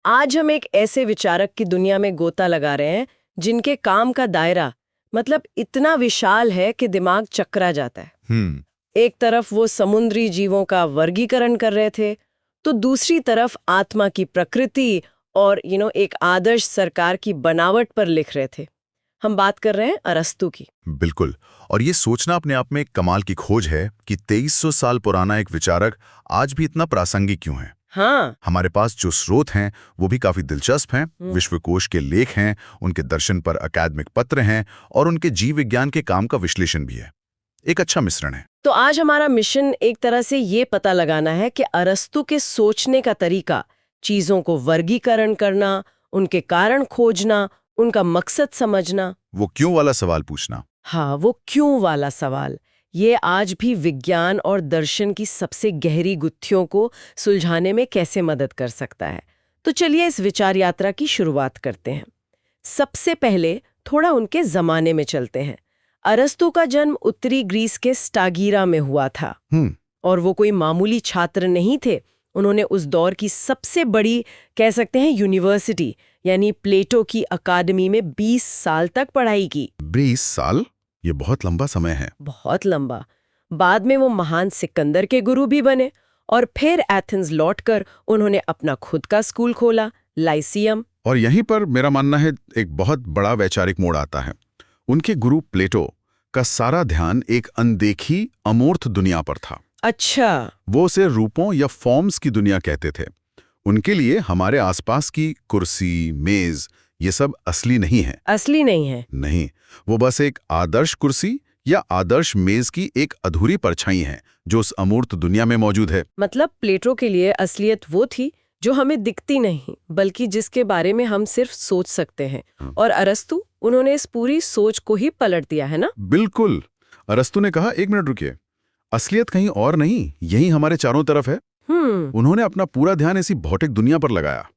आज हम एक ऐसे विचारक की दुनिया में गोता लगा रहे हैं जिनके काम का दायरा मतलब इतना विशाल है कि दिमाग चकरा जाता है। एक तरफ वो समुद्री जीवों का वर्गीकरण कर रहे थे, तो दूसरी तरफ आत्मा की प्रकृति और एक आदर्श सरकार की बनावट पर लिख रहे थे। हम बात कर रहे हैं अरस्तू की। बिल्कुल। और ये सोचना अपने आप में एक कमाल की खोज है कि 2300 साल पुराना एक विचारक आज भी इतना प्रासंगिक क्यों है। हाँ। हमारे पास जो स्रोत हैं वो भी काफी दिलचस्प हैं। विश्वकोश के लेख हैं, उनके दर्शन पर अकादमिक पत्र हैं और उनके जीव विज्ञान के काम का विश्लेषण भी है। एक अच्छा मिश्रण है। तो आज हमारा मिशन एक तरह से ये पता लगाना है कि अरस्तू के सोचने का तरीका, चीजों को वर्गीकरण करना, उनके कारण खोजना, उनका मकसद समझना, वो क्यों वाला सवाल पूछना। हाँ, वो क्यों वाला सवाल, ये आज भी विज्ञान और दर्शन की सबसे गहरी गुत्थियों को सुलझाने में कैसे मदद कर सकता है। तो चलिए इस विचार यात्रा की शुरुआत करते हैं। सबसे पहले थोड़ा उनके जमाने में चलते हैं। अरस्तू का जन्म उत्तरी ग्रीस के स्टागीरा में हुआ था। और वो कोई मामूली छात्र नहीं थे। उन्होंने उस दौर की सबसे बड़ी, कह सकते हैं, यूनिवर्सिटी यानी प्लेटो की अकादमी में 20 साल तक पढ़ाई की। 20 साल? ये बहुत लंबा समय है। बहुत लंबा। बाद में वो महान सिकंदर के गुरु भी बने और फिर एथेंस लौटकर उन्होंने अपना खुद का स्कूल खोला, लाइसियम। और यहीं पर मेरा मानना है एक बहुत बड़ा वैचारिक मोड़ आता है। उनके गुरु प्लेटो का सारा ध्यान एक अनदेखी अमूर्त दुनिया पर था। अच्छा। वो उसे रूपों या फॉर्म्स की दुनिया कहते थे। उनके लिए हमारे आसपास की कुर्सी, मेज, ये सब असली नहीं है। असली नहीं है? नहीं, वो बस एक आदर्श कुर्सी या आदर्श मेज की एक अधूरी परछाई है जो उस अमूर्त दुनिया में मौजूद है। मतलब प्लेटो के लिए असलियत वो थी जो हमें दिखती नहीं, बल्कि जिसके बारे में हम सिर्फ सोच सकते हैं। और अरस्तू, उन्होंने इस पूरी सोच को ही पलट दिया है ना? बिल्कुल। अरस्तू ने कहा, एक मिनट रुकिए, असलियत कहीं और नहीं, यही हमारे चारों तरफ है। उन्होंने अपना पूरा ध्यान ऐसी भौतिक दुनिया पर लगाया।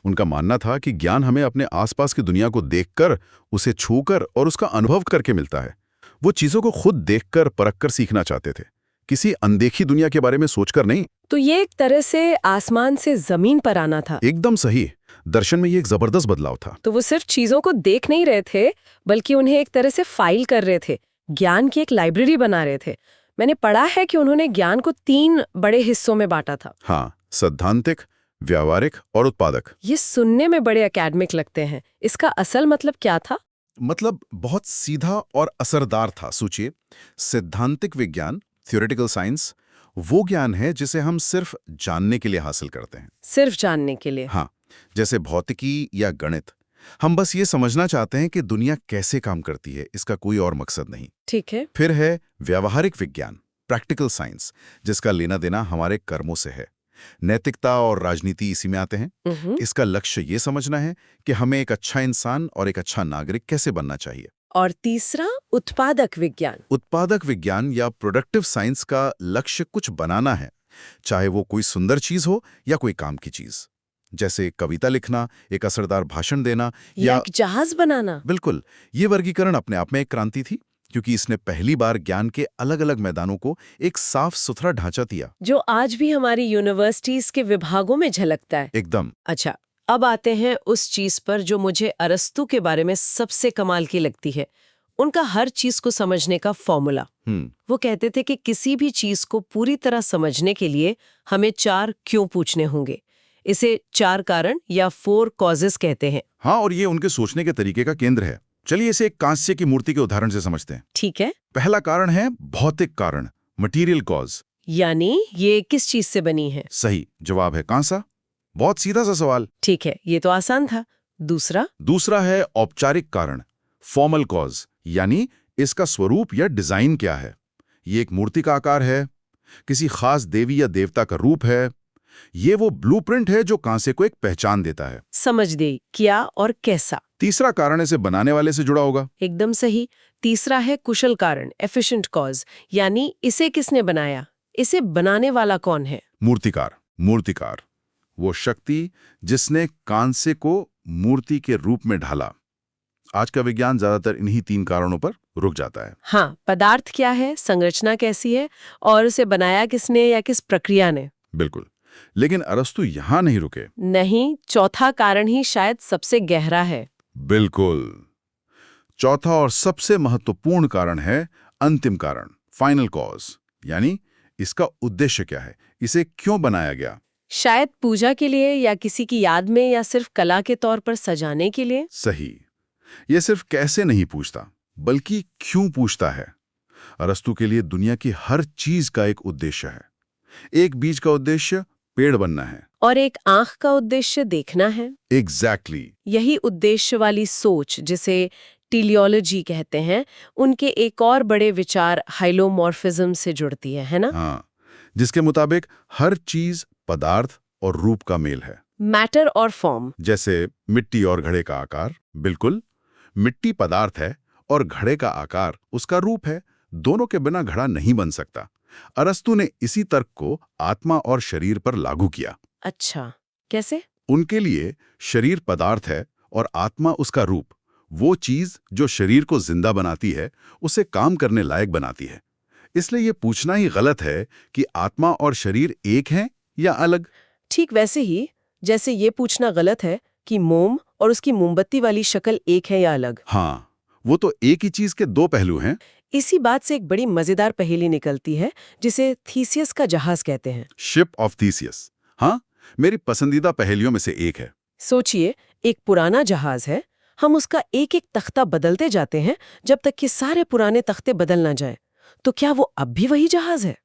उनका मानना था कि ज्ञान हमें अपने आसपास की दुनिया को देखकर, उसे छूकर और उसका अनुभव करके मिलता है। वो चीजों को खुद देखकर, परखकर सीखना चाहते थे, किसी अनदेखी दुनिया के बारे में सोचकर नहीं। तो ये एक तरह से आसमान से जमीन पर आना था। एकदम सही। दर्शन में ये एक जबरदस्त बदलाव था। तो वो सिर्फ चीजों को देख नहीं रहे थे, बल्कि उन्हें एक तरह से फाइल कर रहे थे, ज्ञान की एक लाइब्रेरी बना रहे थे। मैंने पढ़ा है कि उन्होंने ज्ञान को 3 बड़े हिस्सों में बांटा था। हाँ, सैद्धांतिक, व्यावहारिक और उत्पादक। ये सुनने में बड़े अकेडमिक लगते हैं। इसका असल मतलब क्या था? मतलब बहुत सीधा और असरदार था। सोचिए, सैद्धांतिक विज्ञान, थ्योरेटिकल साइंस, वो ज्ञान है जिसे हम सिर्फ जानने के लिए हासिल करते हैं। सिर्फ जानने के लिए? हाँ, जैसे भौतिकी या गणित। हम बस ये समझना चाहते हैं कि दुनिया कैसे काम करती है, इसका कोई और मकसद नहीं। ठीक है। फिर है व्यावहारिक विज्ञान, प्रैक्टिकल साइंस, जिसका लेना देना हमारे कर्मों से है। नैतिकता और राजनीति इसी में आते हैं। इसका लक्ष्य ये समझना है कि हमें एक अच्छा इंसान और एक अच्छा नागरिक कैसे बनना चाहिए। और तीसरा, उत्पादक विज्ञान। उत्पादक विज्ञान या प्रोडक्टिव साइंस का लक्ष्य कुछ बनाना है, चाहे वो कोई सुंदर चीज हो या कोई काम की चीज, जैसे कविता लिखना, एक असरदार भाषण देना या एक जहाज बनाना। बिल्कुल। ये वर्गीकरण अपने आप में एक क्रांति थी, क्योंकि इसने पहली बार ज्ञान के अलग अलग मैदानों को एक साफ सुथरा ढांचा दिया, जो आज भी हमारी यूनिवर्सिटीज के विभागों में झलकता है। एकदम। अच्छा, अब आते हैं उस चीज पर जो मुझे अरस्तू के बारे में सबसे कमाल की लगती है, उनका हर चीज को समझने का फॉर्मूला। वो कहते थे कि किसी भी चीज को पूरी तरह समझने के लिए हमें 4 क्यों पूछने होंगे। इसे 4 कारण या 4 कॉजेस कहते हैं। हाँ, और ये उनके सोचने के तरीके का केंद्र है। चलिए इसे एक कांस्य की मूर्ति के उदाहरण से समझते हैं। ठीक है। पहला कारण है भौतिक कारण, मटेरियल कॉज। यानी ये किस चीज से बनी है? सही जवाब है कांसा। बहुत सीधा सा सवाल। ठीक है, ये तो आसान था। दूसरा है औपचारिक कारण, फॉर्मल कॉज, यानी इसका स्वरूप या डिजाइन क्या है। ये एक मूर्ति का आकार है, किसी खास देवी या देवता का रूप है। ये वो ब्लूप्रिंट है जो कांसे को एक पहचान देता है। समझ गई, क्या और कैसा। तीसरा कारण इसे बनाने वाले से जुड़ा होगा। एकदम सही। तीसरा है कुशल कारण, एफिशिएंट कॉज, यानी इसे किसने बनाया, इसे बनाने वाला कौन है। मूर्तिकार, वो शक्ति जिसने कांसे को मूर्ति के रूप में ढाला। आज का विज्ञान ज्यादातर इन्हीं 3 कारणों पर रुक जाता है। हाँ, पदार्थ क्या है, संरचना कैसी है और उसे बनाया किसने या किस प्रक्रिया ने। बिल्कुल। लेकिन अरस्तु यहां नहीं रुके। नहीं, चौथा कारण ही शायद सबसे गहरा है। बिल्कुल। चौथा और सबसे महत्वपूर्ण कारण है अंतिम कारण, फाइनल कॉज, यानी इसका उद्देश्य क्या है, इसे क्यों बनाया गया। शायद पूजा के लिए या किसी की याद में या सिर्फ कला के तौर पर सजाने के लिए। सही। यह सिर्फ कैसे नहीं पूछता, बल्कि क्यों पूछता है। अरस्तु के लिए दुनिया की हर चीज का एक उद्देश्य है। एक बीज का उद्देश्य पेड़ बनना है, और एक आंख का उद्देश्य देखना है। एग्जैक्टली। यही उद्देश्य वाली सोच, जिसे टेलियोलॉजी कहते हैं, उनके एक और बड़े विचार हाइलोमॉर्फिज्म से जुड़ती है ना? हाँ, जिसके मुताबिक हर चीज पदार्थ और रूप का मेल है। मैटर और फॉर्म। जैसे मिट्टी और घड़े का आकार। बिल्कुल, मिट्टी पदार्थ है और घड़े का आकार उसका रूप है। दोनों के बिना घड़ा नहीं बन सकता। अरस्तु ने इसी तर्क को आत्मा और शरीर पर लागू किया। अच्छा, कैसे? उनके लिए शरीर पदार्थ है और आत्मा उसका रूप, वो चीज जो शरीर को जिंदा बनाती है, उसे काम करने लायक बनाती है। इसलिए ये पूछना ही गलत है कि आत्मा और शरीर एक हैं या अलग। ठीक वैसे ही जैसे ये पूछना गलत है कि मोम और उसकी मोमबत्ती वाली शक्ल एक है या अलग। हाँ, वो तो एक ही चीज के दो पहलू हैं। इसी बात से एक बड़ी मजेदार पहेली निकलती है, जिसे थीसियस का जहाज कहते हैं। शिप ऑफ थीसियस, हाँ, मेरी पसंदीदा पहेलियों में से एक है। सोचिए, एक पुराना जहाज है, हम उसका एक एक तख्ता बदलते जाते हैं जब तक कि सारे पुराने तख्ते बदल ना जाए। तो क्या वो अब भी वही जहाज है?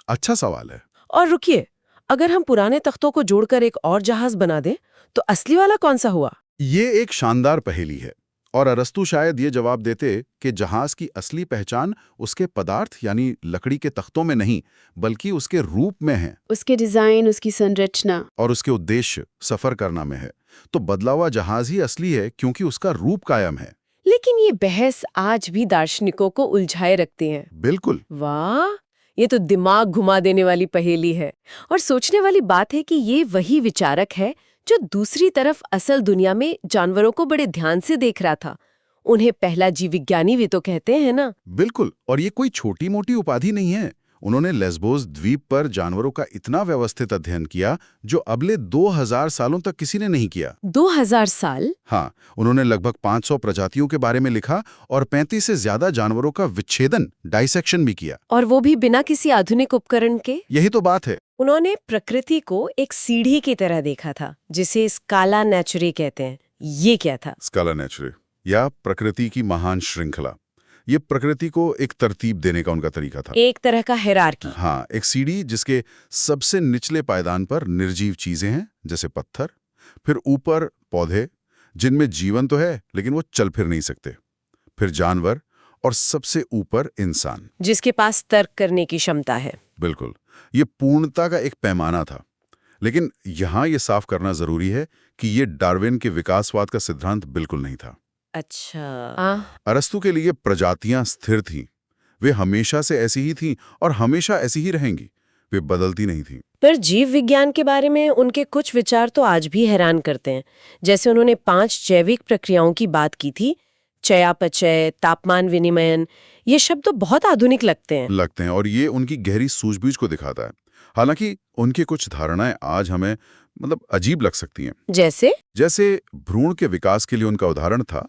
अच्छा सवाल है। और रुकिए, अगर हम पुराने तख्तों को जोड़कर एक और जहाज बना दें, तो असली वाला कौन सा हुआ? ये एक शानदार पहेली है, और अरस्तु शायद ये जवाब देते कि जहाज की असली पहचान उसके पदार्थ यानी लकड़ी के तख्तों में नहीं, बल्कि उसके रूप में है, उसके डिजाइन, उसकी संरचना और उसके उद्देश्य सफर करना में है। तो बदला हुआ जहाज ही असली है, क्योंकि उसका रूप कायम है। लेकिन ये बहस आज भी दार्शनिकों को उलझाए रखती है। बिल्कुल। वाह, ये तो दिमाग घुमा देने वाली पहेली है। और सोचने वाली बात है कि ये वही विचारक है जो दूसरी तरफ असल दुनिया में जानवरों को बड़े ध्यान से देख रहा था। उन्हें पहला जीव विज्ञानी भी तो कहते हैं ना? बिल्कुल, और ये कोई छोटी मोटी उपाधि नहीं है। उन्होंने लेस्बोस द्वीप पर जानवरों का इतना व्यवस्थित अध्ययन किया जो अगले 2000 सालों तक किसी ने नहीं किया। 2000 साल? हाँ, उन्होंने लगभग 500 प्रजातियों के बारे में लिखा और 35 से ज्यादा जानवरों का विच्छेदन, डाइसेक्शन भी किया। और वो भी बिना किसी आधुनिक उपकरण के। यही तो बात है। उन्होंने प्रकृति को एक सीढ़ी की तरह देखा था, जिसे स्काला नेचुरी कहते हैं। ये क्या था? स्काला नेचुरी, या प्रकृति की महान श्रृंखला। ये प्रकृति को एक तरतीब देने का उनका तरीका था। एक तरह का हिरार्की। हाँ, एक सीढ़ी जिसके सबसे निचले पायदान पर निर्जीव चीजें हैं, जैसे पत्थर, फिर ऊपर पौधे जिनमें जीवन तो है लेकिन वो चल फिर नहीं सकते, फिर जानवर, और सबसे ऊपर इंसान, जिसके पास तर्क करने की क्षमता है। बिल्कुल, ये पूर्णता का एक पैमाना था। लेकिन यहां ये साफ करना जरूरी है कि ये डार्विन के विकासवाद का सिद्धांत बिल्कुल नहीं था। अच्छा। अरस्तु के लिए प्रजातियां स्थिर थीं, वे हमेशा से ऐसी ही थीं और हमेशा ऐसी ही रहेंगी, वे बदलती नहीं थीं। पर जीव विज्ञान के बारे में उनके कुछ विचार तो आज भी हैरान करते हैं। जैसे उन्होंने 5 जैविक प्रक्रियाओं की बात की थी, चयापचय, तापमान विनिमयन। ये शब्द तो बहुत आधुनिक लगते हैं। और ये उनकी गहरी सूझबूझ को दिखाता है। हालांकि उनकी कुछ धारणाएं आज हमें अजीब लग सकती हैं। जैसे भ्रूण के विकास के लिए उनका उदाहरण था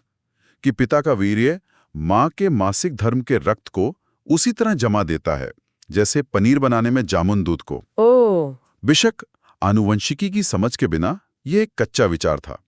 कि पिता का वीर्य मां के मासिक धर्म के रक्त को उसी तरह जमा देता है जैसे पनीर बनाने में जामुन दूध को। ओह। बेशक आनुवंशिकी की समझ के बिना ये एक कच्चा विचार था,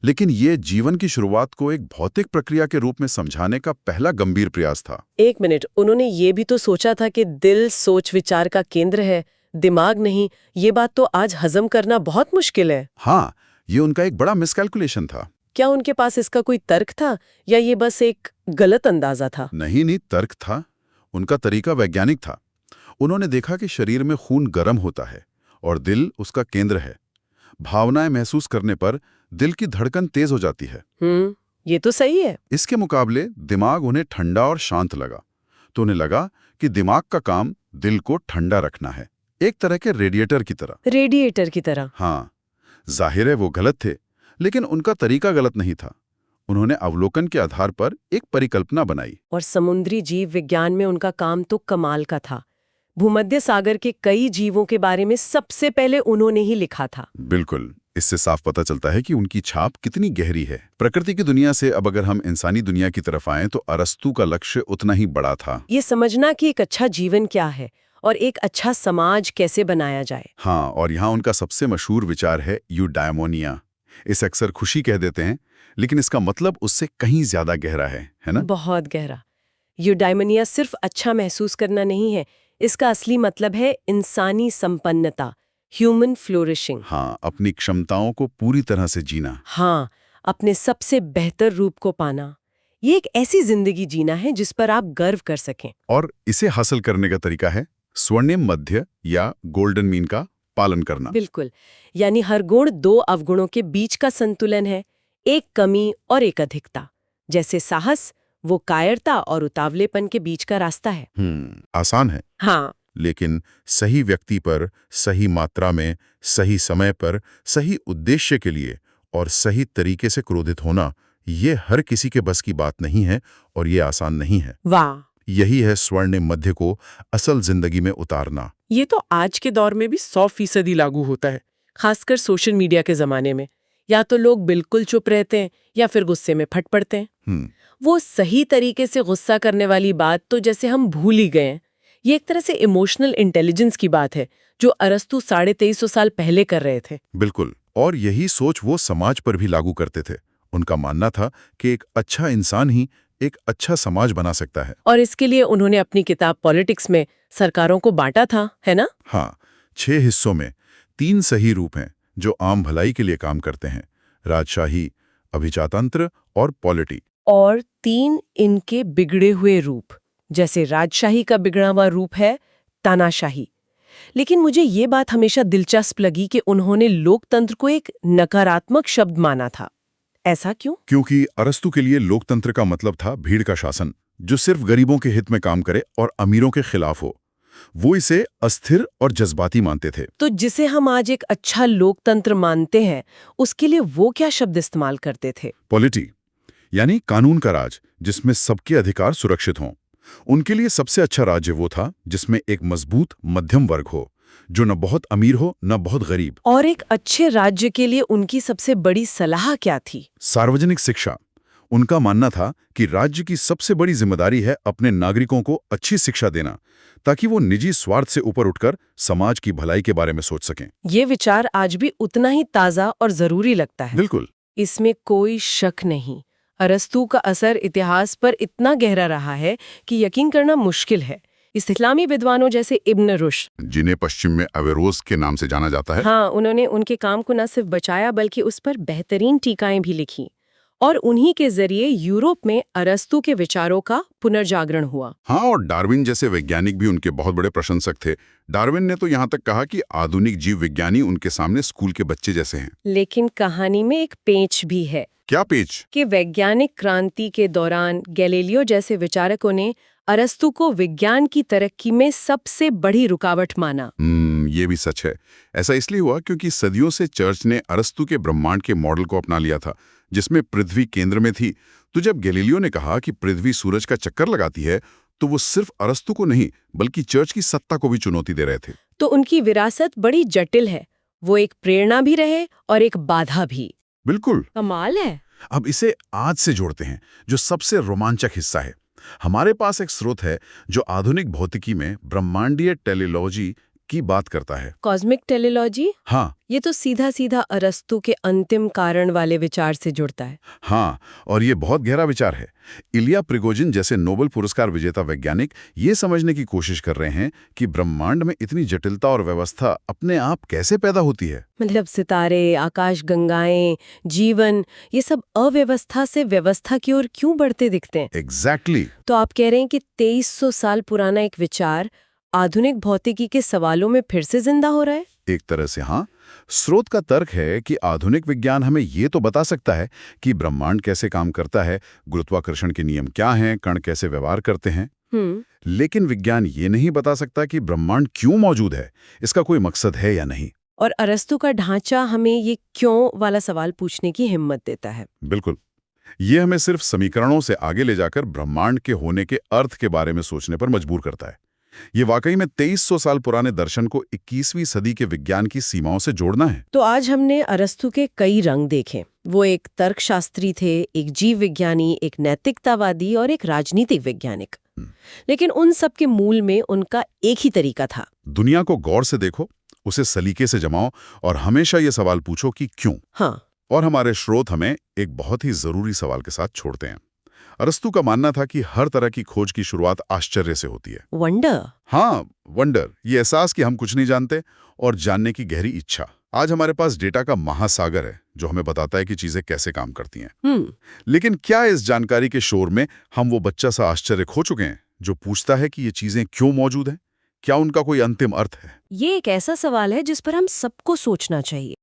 लेकिन ये जीवन की शुरुआत को एक भौतिक प्रक्रिया के रूप में समझाने का पहला गंभीर प्रयास था। एक मिनट, उन्होंने ये भी तो सोचा था कि दिल सोच विचार का केंद्र है, दिमाग नहीं। ये बात तो आज हजम करना बहुत मुश्किल है। हाँ, ये उनका एक बड़ा मिसकैलकुलेशन था। क्या उनके पास इसका कोई तर्क था या ये बस एक गलत अंदाजा था? नहीं, तर्क था। उनका तरीका वैज्ञानिक था। उन्होंने देखा कि शरीर में खून गर्म होता है और दिल उसका केंद्र है। भावनाएं महसूस करने पर दिल की धड़कन तेज हो जाती है। ये तो सही है। इसके मुकाबले दिमाग उन्हें ठंडा और शांत लगा, तो उन्हें लगा कि दिमाग का काम दिल को ठंडा रखना है, एक तरह के रेडिएटर की तरह। रेडिएटर की तरह? हाँ, जाहिर है वो गलत थे, लेकिन उनका तरीका गलत नहीं था। उन्होंने अवलोकन के आधार पर एक परिकल्पना बनाई। और समुद्री जीव विज्ञान में उनका काम तो कमाल का था। भूमध्य सागर के कई जीवों के बारे में सबसे पहले उन्होंने ही लिखा था। बिल्कुल, इससे साफ पता चलता है कि उनकी छाप कितनी गहरी है। प्रकृति की दुनिया से अब अगर हम इंसानी दुनिया की तरफ आएं तो अरस्तू का लक्ष्य उतना ही बड़ा था। ये समझना कि एक अच्छा जीवन क्या है और एक अच्छा समाज कैसे बनाया जाए। हाँ, और यहाँ उनका सबसे मशहूर विचार है यूडायमोनिया। इसे अक्सर खुशी कह देते हैं, लेकिन इसका मतलब उससे कहीं ज्यादा गहरा है ना? बहुत गहरा। यूडाइमोनिया सिर्फ अच्छा महसूस करना नहीं है, इसका असली मतलब है इंसानी संपन्नता, ह्यूमन फ्लोरिशिंग। हाँ, अपनी क्षमताओं को पूरी तरह से जीना। हाँ, अपने सबसे बेहतर रूप को पाना। ये एक ऐसी जिंदगी जीना है जिस पर आप गर्व कर सकें। और इसे हासिल करने का तरीका है स्वर्णिम मध्य या गोल्डन मीन का पालन करना। बिल्कुल, यानी हर गुण दो अवगुणों के बीच का संतुलन है, एक कमी और एक अधिकता। जैसे साहस, वो कायरता और उतावलेपन के बीच का रास्ता है। आसान है, हाँ, लेकिन सही व्यक्ति पर, सही मात्रा में, सही समय पर, सही उद्देश्य के लिए और सही तरीके से क्रोधित होना, ये हर किसी के बस की बात नहीं है और ये आसान नहीं है। वाह, यही है स्वर्णिम मध्य को असल जिंदगी में उतारना। ये तो आज के दौर में भी 100% लागू होता है, खासकर सोशल मीडिया के जमाने में। या तो लोग बिल्कुल चुप रहते हैं या फिर गुस्से में फट पड़ते हैं। वो सही तरीके से गुस्सा करने वाली बात तो जैसे हम भूल ही गए हैं। ये एक तरह से इमोशनल इंटेलिजेंस की बात है जो अरस्तू 2350 साल पहले कर रहे थे। बिल्कुल, और यही सोच वो समाज पर भी लागू करते थे। उनका मानना था कि एक अच्छा इंसान ही एक अच्छा समाज बना सकता है। और इसके लिए उन्होंने अपनी किताब पॉलिटिक्स में सरकारों को बांटा था, है ना? हाँ, 6 हिस्सों में 3 सही रूप हैं जो आम भलाई के लिए काम करते हैं: राजशाही, अभिजातंत्र और पॉलिटी। और 3 इनके बिगड़े हुए रूप, जैसे राजशाही का बिगड़ा हुआ रूप है तानाशाही। लेकिन मुझे ये बात हमेशा दिलचस्प लगी कि उन्होंने लोकतंत्र को एक नकारात्मक शब्द माना था। ऐसा क्यों? क्योंकि अरस्तू के लिए लोकतंत्र का मतलब था भीड़ का शासन, जो सिर्फ गरीबों के हित में काम करे और अमीरों के खिलाफ हो। वो इसे अस्थिर और जज्बाती मानते थे। तो जिसे हम आज एक अच्छा लोकतंत्र मानते हैं, उसके लिए वो क्या शब्द इस्तेमाल करते थे? पॉलिटी, यानी कानून का राज, जिसमें सबके अधिकार सुरक्षित हों। उनके लिए सबसे अच्छा राज्य वो था जिसमें एक मजबूत मध्यम वर्ग हो, जो न बहुत अमीर हो न बहुत गरीब। और एक अच्छे राज्य के लिए उनकी सबसे बड़ी सलाह क्या थी? सार्वजनिक शिक्षा। उनका मानना था कि राज्य की सबसे बड़ी जिम्मेदारी है अपने नागरिकों को अच्छी शिक्षा देना, ताकि वो निजी स्वार्थ से ऊपर उठकर समाज की भलाई के बारे में सोच सकें। ये विचार आज भी उतना ही ताज़ा और जरूरी लगता है। बिल्कुल, इसमें कोई शक नहीं। अरस्तू का असर इतिहास पर इतना गहरा रहा है कि यकीन करना मुश्किल है। इस्लामी विद्वानों जैसे इब्न रुश्द, जिन्हें पश्चिम में अवेरोज के नाम से जाना जाता है, हाँ, उन्होंने उनके काम को न सिर्फ बचाया बल्कि उस पर बेहतरीन टीकाएं भी लिखी। और उन्हीं के जरिए यूरोप में अरस्तू के विचारों का पुनर्जागरण हुआ। हाँ, और डार्विन जैसे वैज्ञानिक भी उनके बहुत बड़े प्रशंसक थे। डार्विन ने तो यहाँ तक कहा कि आधुनिक जीव विज्ञानी उनके सामने स्कूल के बच्चे जैसे हैं। लेकिन कहानी में एक पेच भी है। क्या पेच? कि वैज्ञानिक क्रांति के दौरान गैलीलियो जैसे विचारकों ने अरस्तू को विज्ञान की तरक्की में सबसे बड़ी रुकावट माना। ये भी सच है। ऐसा इसलिए हुआ क्योंकि सदियों से चर्च ने अरस्तू के ब्रह्मांड के मॉडल को अपना लिया था, जिसमें पृथ्वी केंद्र में थी। तो जब गैलीलियो ने कहा कि पृथ्वी सूरज का चक्कर लगाती है, तो वो सिर्फ अरस्तू को नहीं बल्कि चर्च की सत्ता को भी चुनौती दे रहे थे। तो उनकी विरासत बड़ी जटिल है। वो एक प्रेरणा भी रहे और एक बाधा भी। बिल्कुल, कमाल है। अब इसे आज से जोड़ते हैं, जो सबसे रोमांचक हिस्सा है। हमारे पास एक स्रोत है जो आधुनिक भौतिकी में ब्रह्मांडीय टेलीलॉजी की बात करता है। कॉस्मिक टेलीलॉजी? हाँ, ये तो सीधा सीधा अरस्तू के अंतिम कारण वाले विचार से जुड़ता है। हाँ, और ये बहुत गहरा विचार है। इलिया प्रिगोजिन जैसे नोबेल पुरस्कार विजेता वैज्ञानिक ये समझने की कोशिश कर रहे हैं कि ब्रह्मांड में इतनी जटिलता और व्यवस्था अपने आप कैसे पैदा होती है। मतलब सितारे, आकाशगंगाएं, जीवन, ये सब अव्यवस्था से व्यवस्था की ओर क्यों बढ़ते दिखते हैं? एग्जैक्टली। तो आप कह रहे हैं कि 2300 साल पुराना एक विचार आधुनिक भौतिकी के सवालों में फिर से जिंदा हो रहा है? एक तरह से हाँ। स्रोत का तर्क है कि आधुनिक विज्ञान हमें ये तो बता सकता है कि ब्रह्मांड कैसे काम करता है, गुरुत्वाकर्षण के नियम क्या हैं, कण कैसे व्यवहार करते हैं। लेकिन विज्ञान ये नहीं बता सकता कि ब्रह्मांड क्यों मौजूद है, इसका कोई मकसद है या नहीं। और अरस्तू का ढांचा हमें ये क्यों वाला सवाल पूछने की हिम्मत देता है। बिल्कुल, ये हमें सिर्फ समीकरणों से आगे ले जाकर ब्रह्मांड के होने के अर्थ के बारे में सोचने पर मजबूर करता है। ये वाकई में 2300 साल पुराने दर्शन को 21वीं सदी के विज्ञान की सीमाओं से जोड़ना है। तो आज हमने अरस्तु के कई रंग देखे। वो एक तर्कशास्त्री थे, एक जीव विज्ञानी, एक नैतिकतावादी और एक राजनीतिक वैज्ञानिक। लेकिन उन सब के मूल में उनका एक ही तरीका था। दुनिया को गौर से देखो, उसे सलीके से जमाओ और हमेशा ये सवाल पूछो कि क्यों। हाँ। और हमारे स्रोत हमें एक बहुत ही जरूरी सवाल के साथ छोड़ते हैं। अरस्तु का मानना था कि हर तरह की खोज की शुरुआत आश्चर्य से होती है। वंडर। हाँ, वंडर, ये एहसास कि हम कुछ नहीं जानते और जानने की गहरी इच्छा। आज हमारे पास डेटा का महासागर है जो हमें बताता है कि चीजें कैसे काम करती हैं। लेकिन क्या इस जानकारी के शोर में हम वो बच्चा सा आश्चर्य खो चुके हैं जो पूछता है कि ये चीजें क्यों मौजूद हैं? क्या उनका कोई अंतिम अर्थ है? ये एक ऐसा सवाल है जिस पर हम सबको सोचना चाहिए।